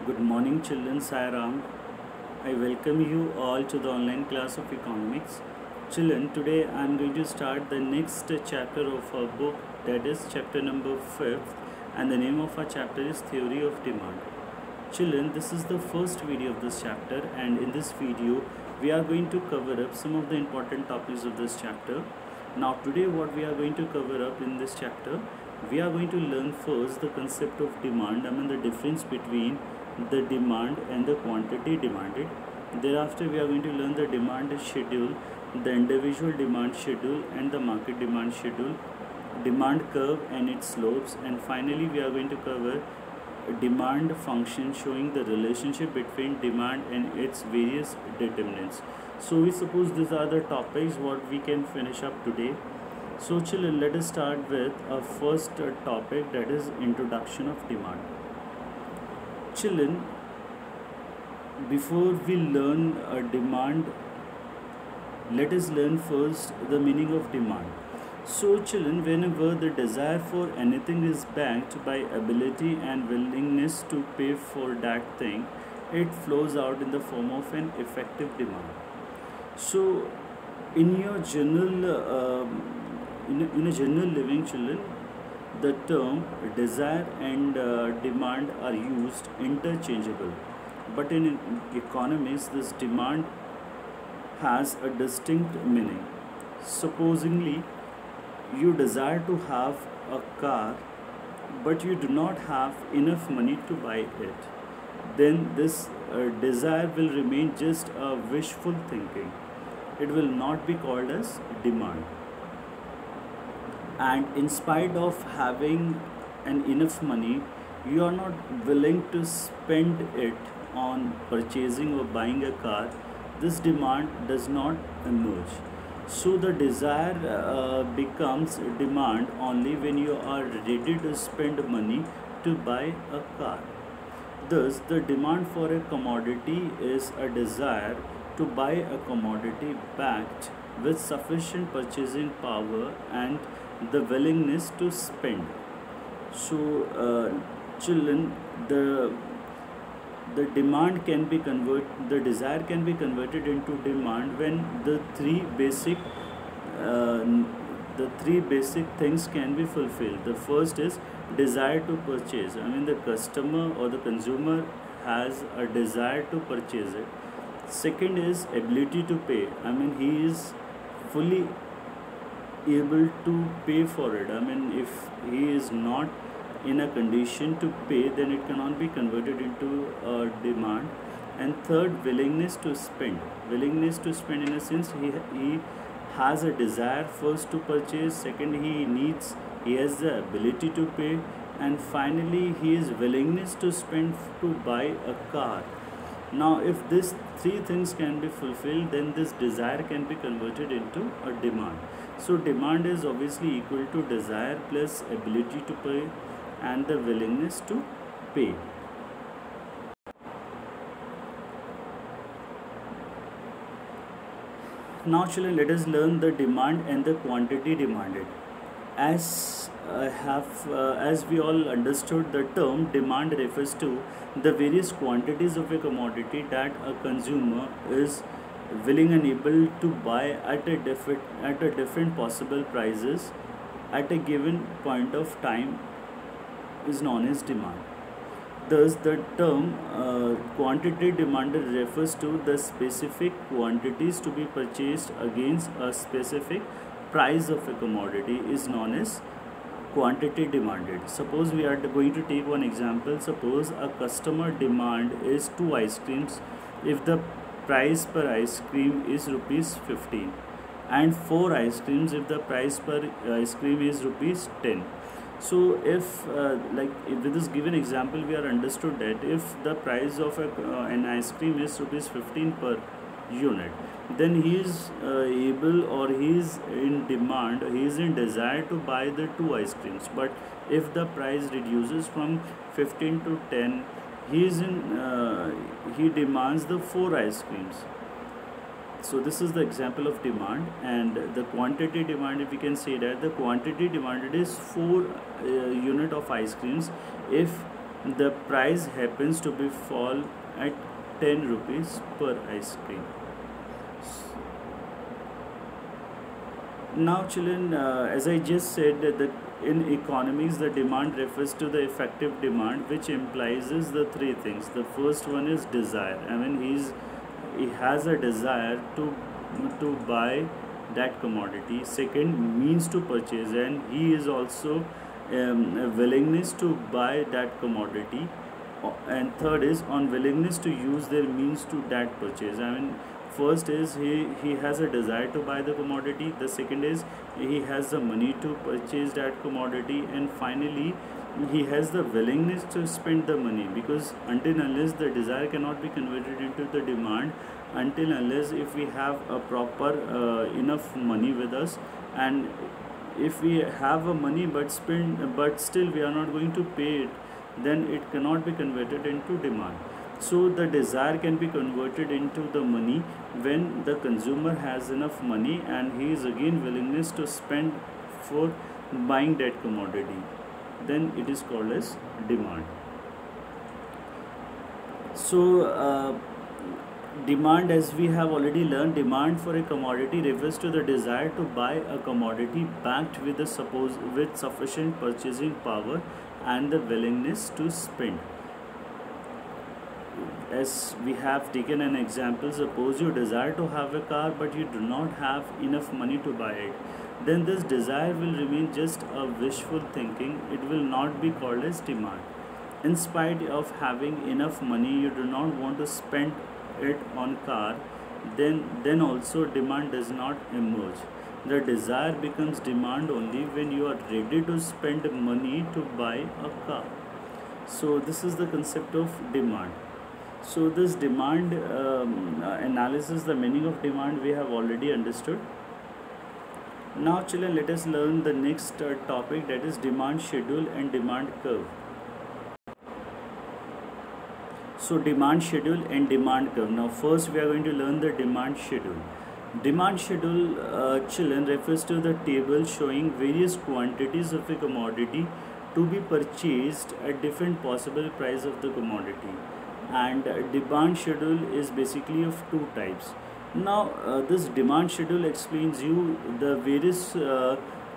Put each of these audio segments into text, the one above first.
Good morning, children. Sai Ram. I welcome you all to the online class of economics. Children, today I am going to start the next chapter of our book, that is chapter number 5th, and the name of our chapter is Theory of Demand. Children, this is the first video of this chapter, and in this video we are going to cover up some of the important topics of this chapter. Now today what we are going to cover up in this chapter, we are going to learn first the concept of demand, the difference between the demand and the quantity demanded. Thereafter we are going to learn the demand schedule, the individual demand schedule and the market demand schedule, demand curve and its slopes, and finally we are going to cover demand function showing the relationship between demand and its various determinants. So we suppose these are the topics what we can finish up today. So children, let us start with our first topic, that is introduction of demand. Children, before we learn demand, let us learn first the meaning of demand. So children, whenever the desire for anything is backed by ability and willingness to pay for that thing, it flows out in the form of an effective demand. So in your general in a general living, children, the term desire and demand are used interchangeable, but in economics this demand has a distinct meaning. Supposingly you desire to have a car but you do not have enough money to buy it, then this desire will remain just a wishful thinking. It will not be called as demand. And in spite of having enough money, you are not willing to spend it on purchasing or buying a car, this demand does not emerge. So the desire becomes demand only when you are ready to spend money to buy a car. Thus the demand for a commodity is a desire to buy a commodity backed with sufficient purchasing power and the willingness to spend. So children, the demand can be the desire can be converted into demand when uh, the three basic things can be fulfilled. The first is desire to purchase. The customer or the consumer has a desire to purchase it. Second is ability to pay. He is fully able to pay for it. If he is not in a condition to pay, then it cannot be converted into a demand. And third, willingness to spend. Willingness to spend, in a sense, he has a desire first to purchase, second he has the ability to pay, and finally his willingness to spend to buy a car. Now if these three things can be fulfilled, then this desire can be converted into a demand. So demand is obviously equal to desire plus ability to pay and the willingness to pay. Now children, let us learn the demand and the quantity demanded. As we all understood, the term demand refers to the various quantities of a commodity that a consumer is willing and able to buy at a different possible prices at a given point of time is known as demand. Thus, the term quantity demanded refers to the specific quantities to be purchased against a specific price of a commodity is known as quantity demanded. Suppose we are going to take one example. Suppose a customer demand is 2 ice creams if the price per ice cream is rupees 15, and 4 ice creams if the price per ice cream is rupees 10. So if with this given example we are understood that if the price of an ice cream is rupees 15 per unit, then he is able, or he is in demand, he is in desire to buy the 2 ice creams. But if the price reduces from 15 to 10, he demands the 4 ice creams. So this is the example of demand. And the quantity demanded, we can say that the quantity demanded is 4 unit of ice creams if the price happens to be fall at 10 rupees per ice cream. Now, children, as I just said, that in economics, the demand refers to the effective demand, which implies is the three things. The first one is desire. I mean, he has a desire to buy that commodity. Second, means to purchase, and he is also a willingness to buy that commodity. And third is on willingness to use their means to that purchase. I mean, first is he has a desire to buy the commodity. The second is he has the money to purchase that commodity, and finally he has the willingness to spend the money, because until unless the desire cannot be converted into the demand, until unless if we have a proper enough money with us, and if we have a money but still we are not going to pay it, then it cannot be converted into demand. So the desire can be converted into the money when the consumer has enough money and he is again willingness to spend for buying that commodity, then it is called as demand. So demand, as we have already learned, demand for a commodity refers to the desire to buy a commodity backed with with sufficient purchasing power and the willingness to spend. As we have taken an example, suppose you desire to have a car but you do not have enough money to buy it, then this desire will remain just a wishful thinking. It will not be called as demand. In spite of having enough money, you do not want to spend it on car, then also demand does not emerge. The desire becomes demand only when you are ready to spend money to buy a car. So this is the concept of demand. So this demand analysis, the meaning of demand we have already understood. Now children, let us learn the next topic, that is demand schedule and demand curve. So demand schedule and demand curve. Now first we are going to learn the demand schedule. Demand schedule, children, refers to the table showing various quantities of a commodity to be purchased at different possible price of the commodity. And demand schedule is basically of two types. Now this demand schedule explains you the various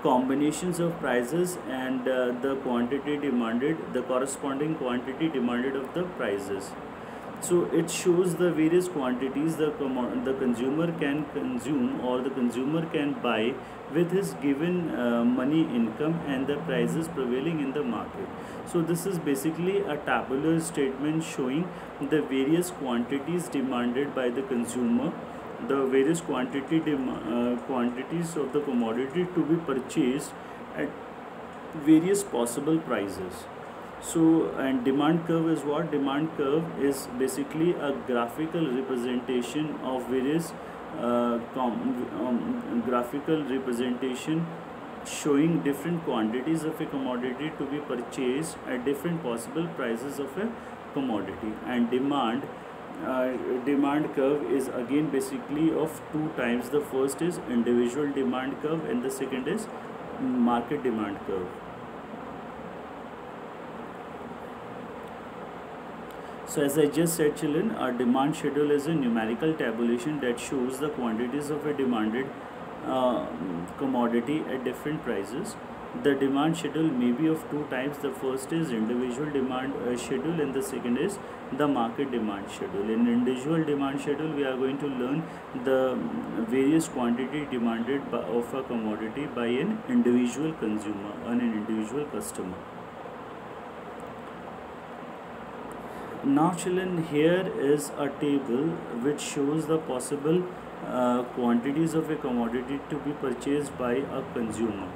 combinations of prices and the quantity demanded, the corresponding quantity demanded of the prices. So it shows the various quantities the consumer can consume or the consumer can buy with his given money income and the prices prevailing in the market. So this is basically a tabular statement showing the various quantities demanded by the consumer, the various quantities of the commodity to be purchased at various possible prices. So, and demand curve is what? Demand curve is basically a graphical representation of various graphical representation showing different quantities of a commodity to be purchased at different possible prices of a commodity. And demand curve is again basically of two types. The first is individual demand curve and the second is market demand curve. So as I just said children, a demand schedule is a numerical tabulation that shows the quantities of a demanded commodity at different prices. The demand schedule may be of two types. The first is individual demand schedule and the second is the market demand schedule. In individual demand schedule, we are going to learn the various quantity demanded of a commodity by an individual consumer and an individual customer. Now children, here is a table which shows the possible quantities of a commodity to be purchased by a consumer.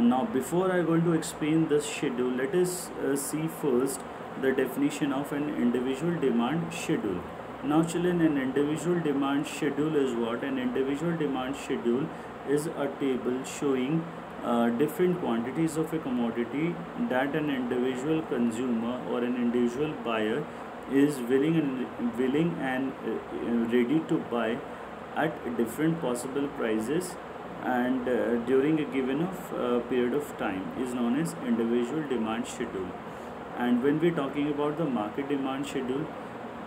Now before I am going to explain this schedule, let us see first the definition of an individual demand schedule. Now children, an individual demand schedule is what? An individual demand schedule is a table showing different quantities of a commodity that an individual consumer or an individual buyer is willing and ready to buy at different possible prices and during a given period of time is known as individual demand schedule. And when we're talking about the market demand schedule,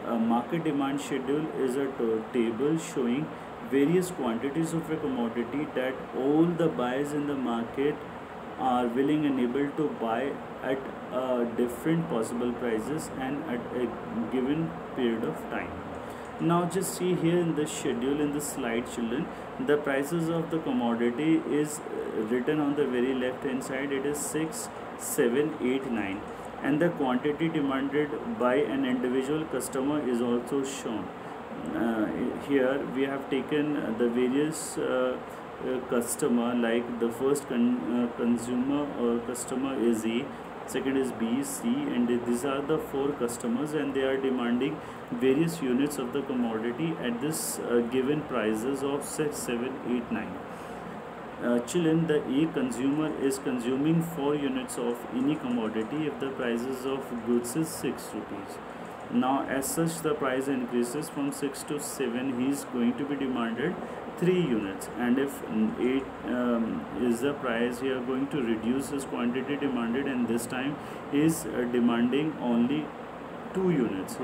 a market demand schedule is a table showing various quantities of a commodity that all the buyers in the market are willing and able to buy at different possible prices and at a given period of time. Now just see here in the schedule in the slide, children, the prices of the commodity is written on the very left hand side. It is 6, 7, 8, 9, and the quantity demanded by an individual customer is also shown. Here we have taken the various customer, like the first consumer or customer is A, second is B, C, and these are the four customers, and they are demanding various units of the commodity at this given prices of 6, 7, 8, 9. Children, the A consumer is consuming 4 units of any commodity if the prices of goods is 6 rupees. Now as such the price increases from 6 to 7, he is going to be demanded 3 units, and if 8 is the price, he are going to reduce his quantity demanded, and this time he is demanding only 2 units.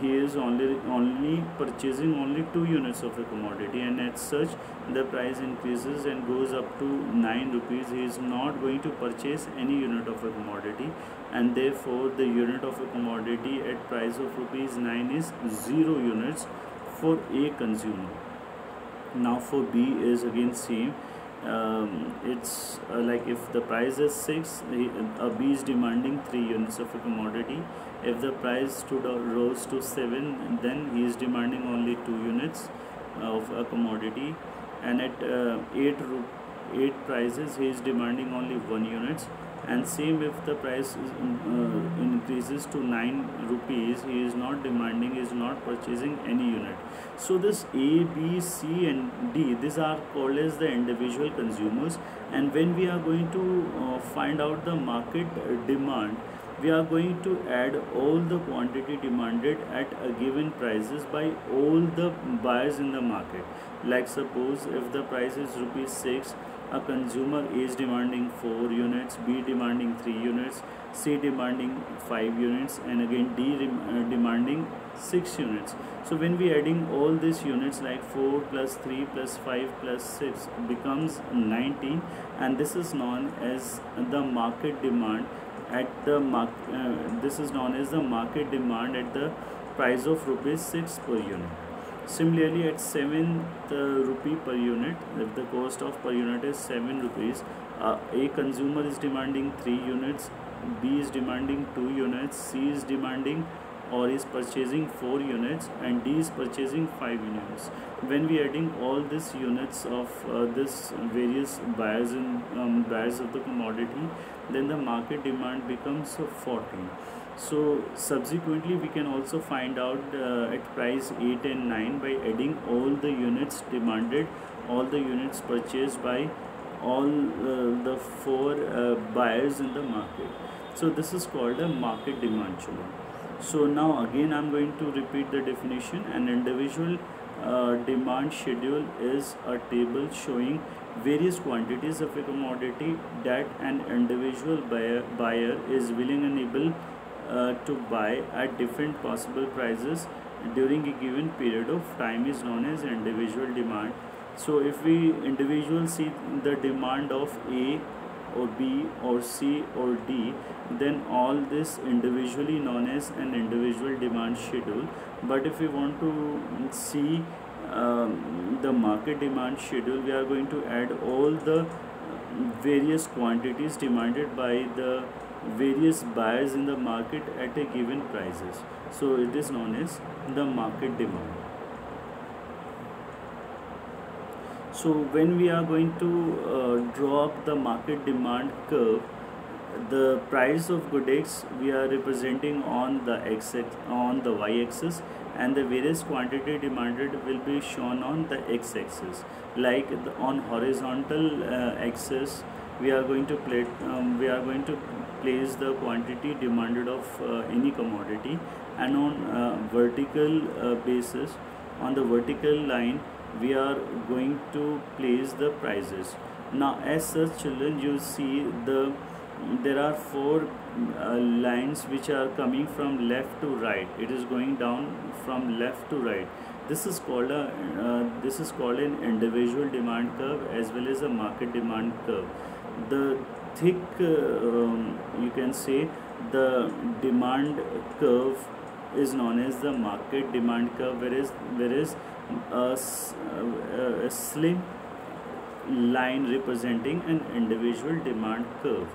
He is only purchasing only 2 units of the commodity, and as such the price increases and goes up to 9 rupees. He is not going to purchase any unit of a commodity, and therefore the unit of a commodity at price of rupees 9 is 0 units for A consumer. Now for B is again same. It's like if the price is 6, B is demanding 3 units of a commodity. If the price rose to 7, then he is demanding only 2 units of a commodity, and at 8 prices he is demanding only 1 units. And same if the price increases to 9 rupees, he is not demanding, he is not purchasing any unit. So this A, B, C and D, these are called as the individual consumers. And when we are going to find out the market demand, we are going to add all the quantity demanded at a given prices by all the buyers in the market. Like suppose if the price is rupees 6, a consumer is demanding 4 units, B demanding 3 units, C demanding 5 units, and again D demanding 6 units. So when we adding all these units, like 4 plus 3 plus 5 plus 6 becomes 19, and this is known as the market demand at the this is known as the market demand at the price of rupees 6 per unit. Similarly, at 7th rupee per unit, if the cost of per unit is 7 rupees, A consumer is demanding 3 units, B is demanding 2 units, C is demanding or is purchasing 4 units, and D is purchasing 5 units. When we adding all these units of this various buyers and buyers of the commodity, then the market demand becomes 14. So subsequently we can also find out at price 8 and 9 by adding all the units demanded, all the units purchased by all the 4 buyers in the market. So this is called a market demand, children. So now again I'm going to repeat the definition. An individual demand schedule is a table showing various quantities of a commodity that an individual buyer is willing and able to buy at different possible prices during a given period of time is known as individual demand. So if we individual see the demand of A or B or C or D, then all this individually known as an individual demand schedule. But if we want to see the market demand schedule, we are going to add all the various quantities demanded by the various buyers in the market at a given prices. So it is known as the market demand. So when we are going to draw up the market demand curve, the price of goods we are representing on the y-axis, and the various quantity demanded will be shown on the x-axis. Like on horizontal axis, we are going to place the quantity demanded of any commodity, and on vertical basis, on the vertical line, we are going to place the prices. Now as such, children, you see the there are four lines which are coming from left to right. It is going down from left to right. This is called an individual demand curve as well as a market demand curve. The thick, you can say, the demand curve is known as the market demand curve, whereas a slim line representing an individual demand curve.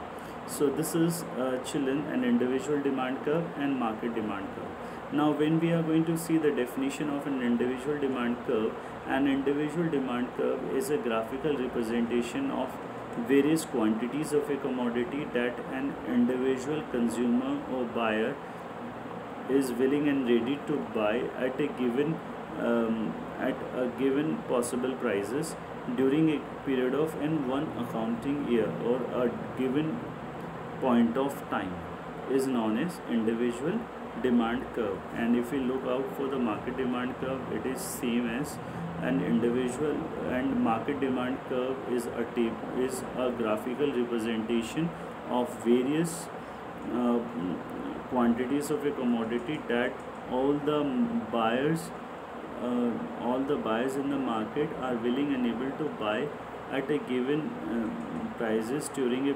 So this is children, an individual demand curve and market demand curve. Now when we are going to see the definition of an individual demand curve, an individual demand curve is a graphical representation of various quantities of a commodity that an individual consumer or buyer is willing and ready to buy at a given possible prices during a period of in one accounting year or a given point of time is known as individual demand curve. And if we look out for the market demand curve, it is same as an individual, and market demand curve is a graphical representation of various uh, quantities of a commodity that all the buyers all the buyers in the market are willing and able to buy at a given prices during a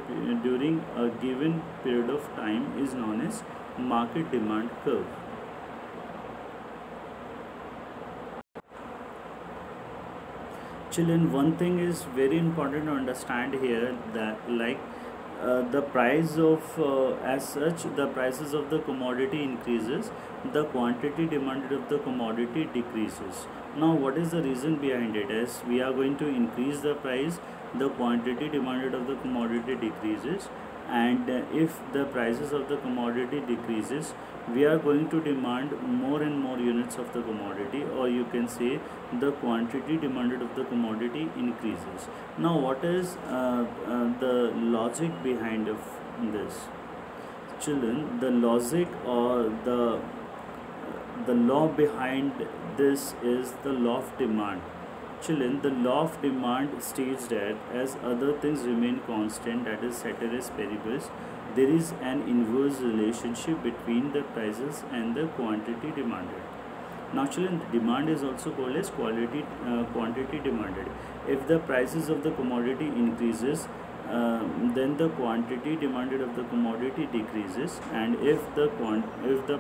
given period of time is known as market demand curve. Children, one thing is very important to understand here, that like the price of as such the prices of the commodity increases, the quantity demanded of the commodity decreases. Now what is the reason behind it? As we are going to increase the price, the quantity demanded of the commodity decreases, and if the prices of the commodity decreases, we are going to demand more and more units of the commodity, or you can say the quantity demanded of the commodity increases. Now what is the logic behind of this? Children, the logic or the law behind this is the law of demand. Children, the law of demand states that as other things remain constant, that is ceteris paribus, there is an inverse relationship between the prices and the quantity demanded. Now, children, demand is also called as quantity demanded. If the prices of the commodity increases, then the quantity demanded of the commodity decreases, and if the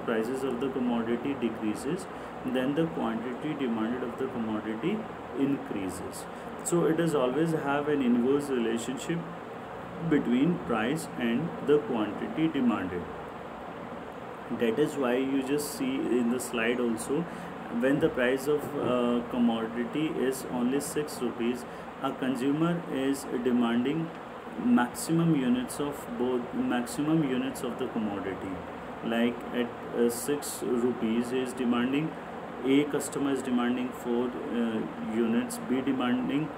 prices of the commodity decreases, then the quantity demanded of the commodity increases. So it is always have an inverse relationship between price and the quantity demanded. That is why you just see in the slide also, when the price of commodity is only 6 rupees, a consumer is demanding maximum units of the commodity. Like at 6 rupees is demanding, a customer is demanding 4 units, B demanding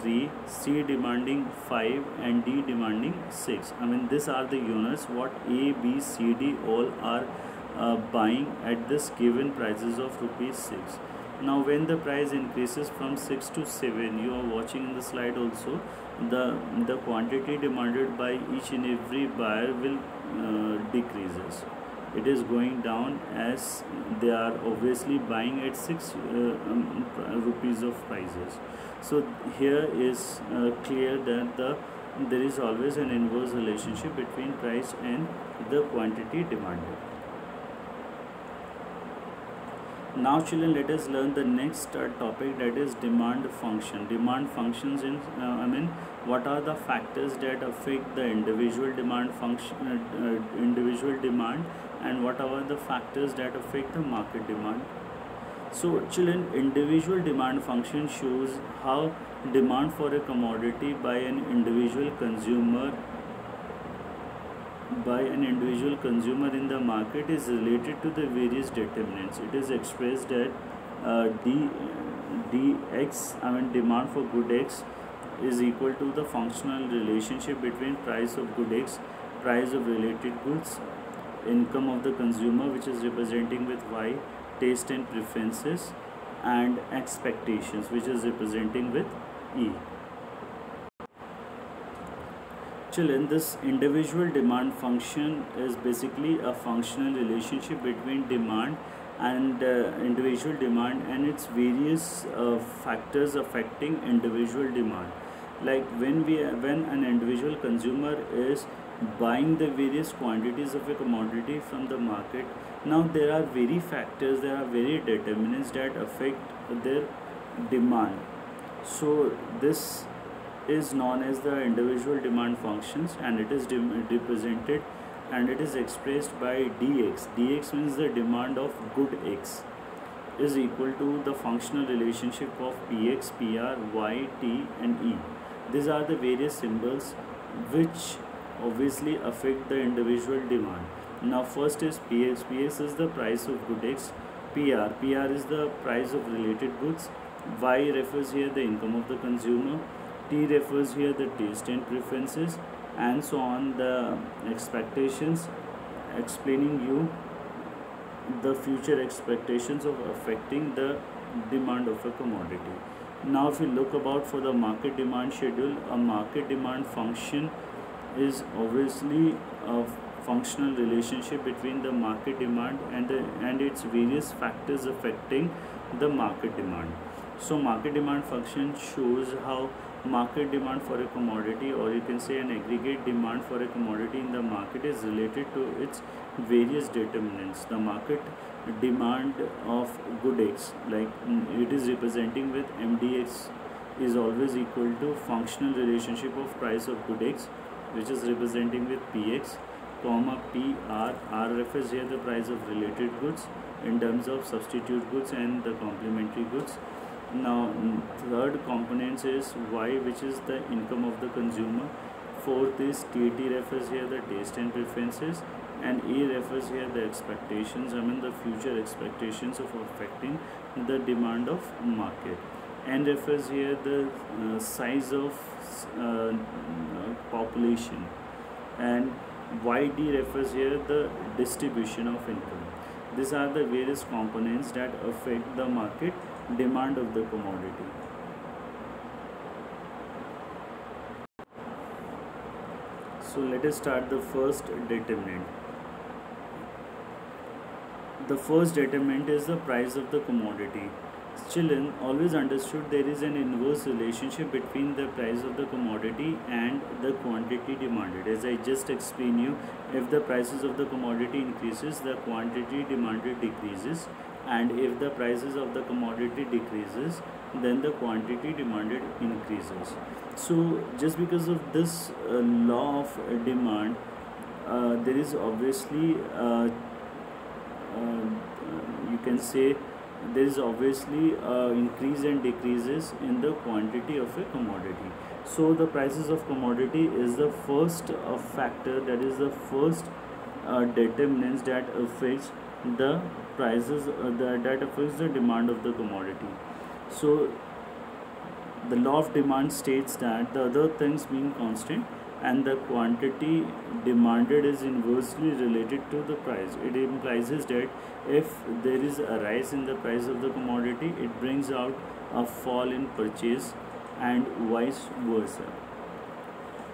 3, C demanding 5, and D demanding 6. I mean, these are the units what A, B, C, D all are buying at this given prices of rupees 6. Now when the price increases from 6 to 7, you are watching in the slide also, the quantity demanded by each and every buyer will decreases. It is going down as they are obviously buying at 6 rupees of prices. So here is clear that there is always an inverse relationship between price and the quantity demanded. Now children, let us learn the next topic, that is demand function. Demand functions in what are the factors that affect the individual demand function, individual demand, and what are the factors that affect the market demand. So children, individual demand function shows how demand for a commodity by an individual consumer in the market is related to the various determinants. It is expressed at dx, demand for good X is equal to the functional relationship between price of good X, price of related goods, income of the consumer, which is representing with Y, taste and preferences, and expectations, which is representing with E. Still, in this individual demand function is basically a functional relationship between demand and individual demand and its various factors affecting individual demand. Like when an individual consumer is buying the various quantities of a commodity from the market, now there are very factors, there are very determinants that affect their demand. So this is known as the individual demand functions, and it is represented and it is expressed by dx. Dx means the demand of good x is equal to the functional relationship of px, pr, y, t and e. These are the various symbols which obviously affect the individual demand. Now first is px. Px is the price of good x. Pr is the price of related goods. Y refers here the income of the consumer. T refers here the taste and preferences, and so on, the expectations, explaining you the future expectations of affecting the demand of a commodity. Now if you look about for the market demand schedule, a market demand function is obviously a functional relationship between the market demand and its various factors affecting the market demand. So market demand function shows how market demand for a commodity, or you can say an aggregate demand for a commodity in the market, is related to its various determinants. The market demand of good x, like it is representing with mdx, is always equal to functional relationship of price of good x, which is representing with px, comma pr. R refers here the price of related goods in terms of substitute goods and the complementary goods. Now third component is y, which is the income of the consumer. Fourth is tt, refers here the taste and preferences, and e refers here the expectations, the future expectations of affecting the demand of market. N refers here the size of population, and yd refers here the distribution of income. These are the various components that affect the market demand of the commodity. So let us start the first determinant. The first determinant is the price of the commodity. Children always understood there is an inverse relationship between the price of the commodity and the quantity demanded. As I just explained you, if the prices of the commodity increases, the quantity demanded decreases, and if the prices of the commodity decreases, then the quantity demanded increases. So just because of this law of demand, there is obviously you can say there is obviously increase and decreases in the quantity of a commodity. So the prices of commodity is the first factor, that is the first determinants that affects the prices, that affects the demand of the commodity. So the law of demand states that the other things being constant and the quantity demanded is inversely related to the price. It implies that if there is a rise in the price of the commodity, it brings out a fall in purchase and vice versa.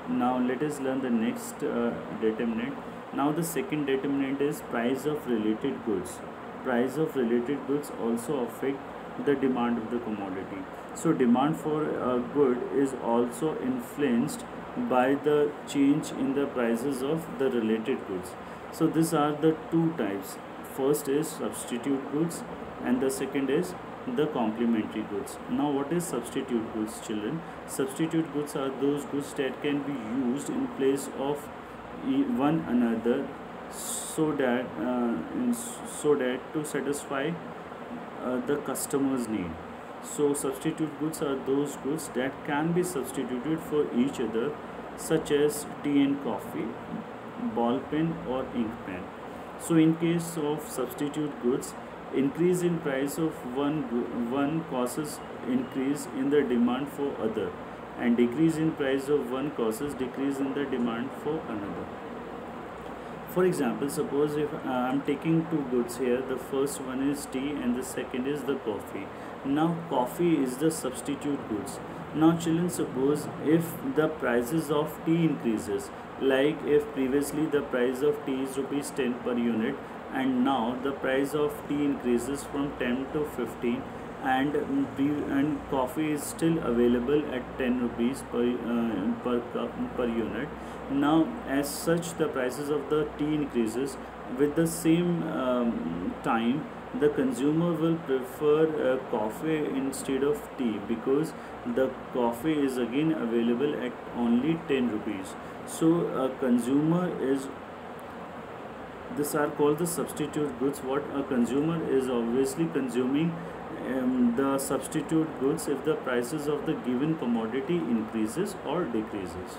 Now let us learn the next determinant. Now the second determinant is price of related goods. Price of related goods also affect the demand of the commodity. So demand for a good is also influenced by the change in the prices of the related goods. So these are the two types. First is substitute goods and the second is the complementary goods. Now what is substitute goods, children? Substitute goods are those goods that can be used in place of one another so that to satisfy the customer's need. So substitute goods are those goods that can be substituted for each other, such as tea and coffee, ball pen or ink pen. So in case of substitute goods, increase in price of one causes increase in the demand for other, and decrease in price of one causes decrease in the demand for another. For example, suppose if I am taking two goods here, the first one is tea and the second is the coffee. Now coffee is the substitute goods. Now, children, suppose if the prices of tea increases, like if previously the price of tea is rupees 10 per unit, and now the price of tea increases from 10 to 15, and and coffee is still available at 10 rupees per cup per unit. Now, as such, the prices of the tea increases with the same time. The consumer will prefer coffee instead of tea because the coffee is again available at only 10 rupees. So a consumer is, these are called the substitute goods. What a consumer is obviously consuming the substitute goods if the prices of the given commodity increases or decreases.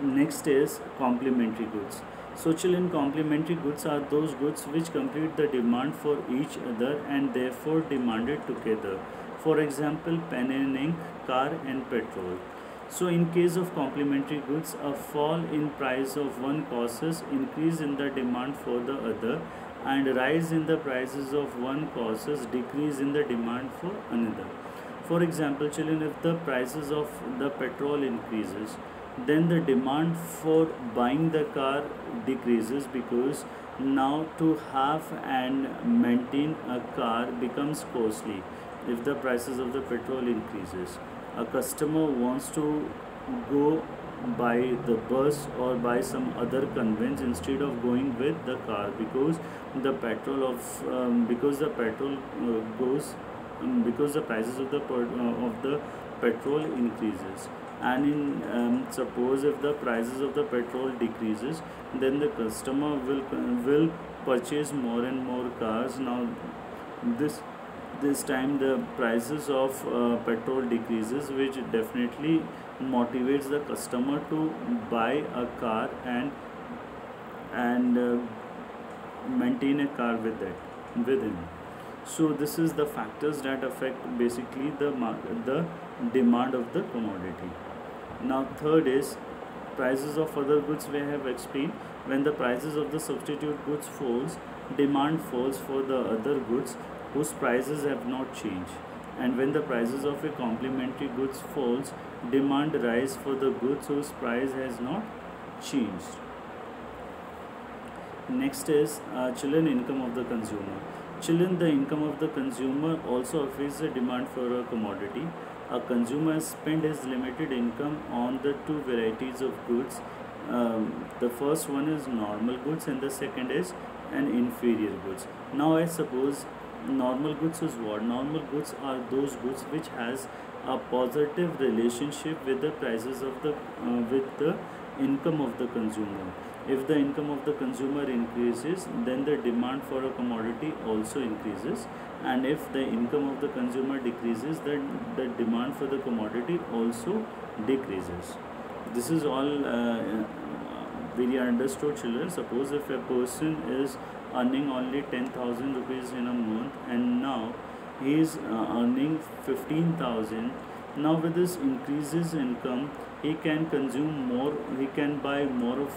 Next is complementary goods. So children, complementary goods are those goods which complete the demand for each other and therefore demanded together. For example, pen and ink, car and petrol. So in case of complementary goods, a fall in price of one causes increase in the demand for the other, and rise in the prices of one causes decrease in the demand for another. For example, children, if the prices of the petrol increases, then the demand for buying the car decreases because now to have and maintain a car becomes costly. If the prices of the petrol increases, a customer wants to go by the bus or by some other conveyance instead of going with the car because the petrol goes because the prices of of the petrol increases. And in suppose if the prices of the petrol decreases, then the customer will purchase more and more cars. Now this this time the prices of petrol decreases, which definitely motivates the customer to buy a car and maintain a car with him. So this is the factors that affect basically the demand of the commodity. Now third is prices of other goods. We have explained, when the prices of the substitute goods falls, demand falls for the other goods whose prices have not changed. And when the prices of a complementary goods falls, demand rise for the goods whose price has not changed. Next is children, income of the consumer. Children, the income of the consumer also affects the demand for a commodity. A consumer spends his limited income on the two varieties of goods. The first one is normal goods and the second is an inferior goods. Now I suppose normal goods is what? Normal goods are those goods which has a positive relationship with the prices of the with the income of the consumer. If the income of the consumer increases, then the demand for a commodity also increases, and if the income of the consumer decreases, then the demand for the commodity also decreases. This is all very understood, children. Suppose if a person is earning only 10,000 rupees in a month and now he is earning 15,000. Now with this increases income, he can consume more, he can buy more of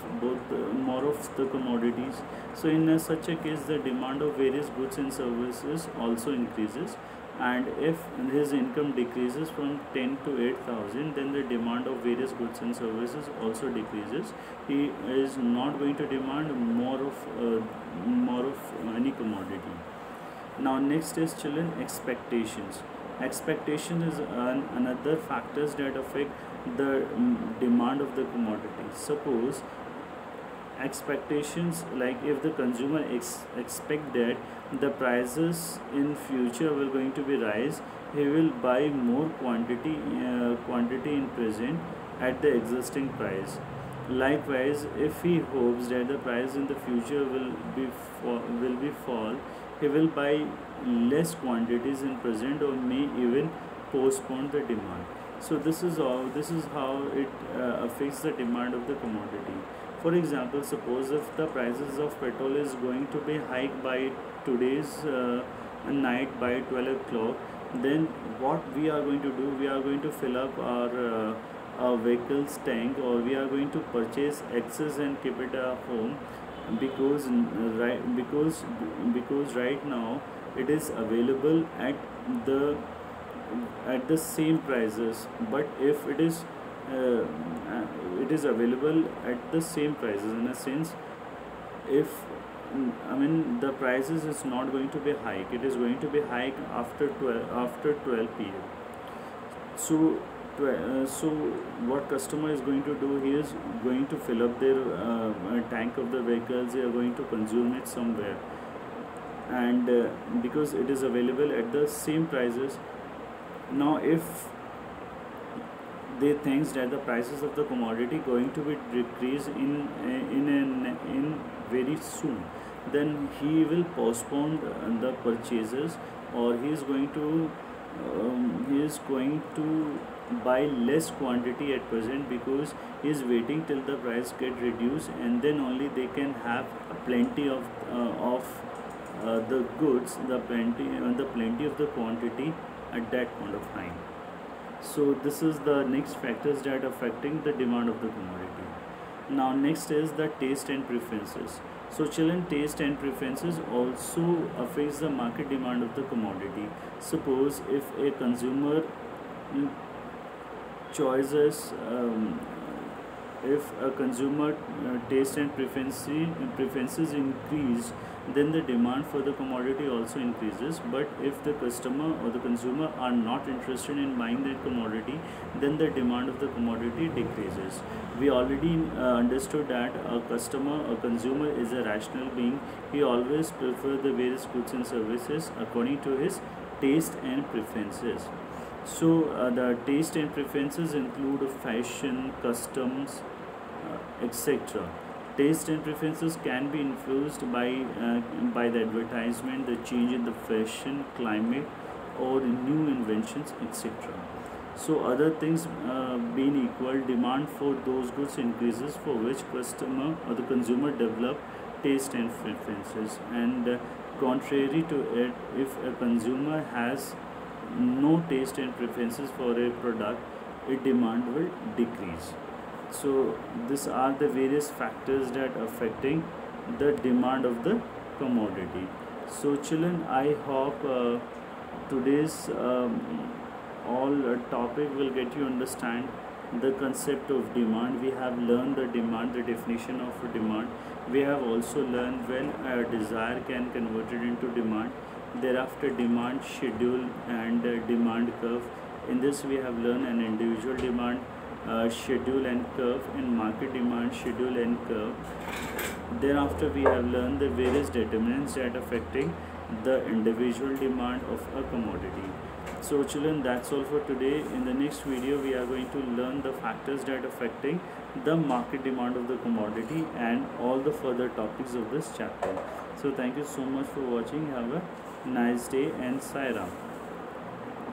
more of the commodities. So in such a case, the demand of various goods and services also increases, and if his income decreases from 10 to 8,000, then the demand of various goods and services also decreases. He is not going to demand more of any commodity. Now next is children, expectations. Expectation is another factors that affect the demand of the commodity. Suppose expectations, like if the consumer expect that the prices in future will going to be rise, he will buy more quantity in present at the existing price. Likewise, if he hopes that the price in the future will be fall, he will buy less quantities in present or may even postpone the demand. So this is all. This is how it affects the demand of the commodity. For example, suppose if the prices of petrol is going to be hiked by today's night by 12 o'clock, then what we are going to do? We are going to fill up our vehicle's tank, or we are going to purchase excess and keep it at home, because right now it is available the at the same prices. But if uh, it is available at the same prices, in a sense, if I mean the prices is not going to be hike, it is going to be hike after 12 p.m. So so what customer is going to do, he is going to fill up their tank of the vehicles, they are going to consume it somewhere. And because it is available at the same prices, now if they thinks that the prices of the commodity going to be decreased in very soon, then he will postpone the purchases, or he is going to buy less quantity at present, because he is waiting till the price get reduced, and then only they can have plenty of the goods, the plenty of the quantity at that point of time. So this is the next factors that affecting the demand of the commodity. Now next is the taste and preferences. So children, taste and preferences also affects the market demand of the commodity. Suppose if a consumer mm, choices if a consumer taste and preferences increase, then the demand for the commodity also increases. But if the customer or the consumer are not interested in buying that commodity, then the demand of the commodity decreases. We already understood that a consumer is a rational being. He always prefer the various goods and services according to his taste and preferences. So the taste and preferences include fashion, customs, etc. Taste and preferences can be influenced by the advertisement, the change in the fashion, climate, or new inventions, etc. So other things being equal, demand for those goods increases for which customer or the consumer develop taste and preferences. And contrary to it, if a consumer has no taste and preferences for a product, its demand will decrease. So these are the various factors that affecting the demand of the commodity. So children, I hope today's all topic will get you understand the concept of demand. We have learned the demand, the definition of a demand. We have also learned when a desire can convert it into demand. Thereafter, demand schedule and demand curve. In this, we have learned an individual demand schedule and curve, and market demand schedule and curve. Thereafter, we have learned the various determinants that affecting the individual demand of a commodity. So children, that's all for today. In the next video, we are going to learn the factors that affecting the market demand of the commodity and all the further topics of this chapter. So thank you so much for watching. Have a nice day, and Sai Ram.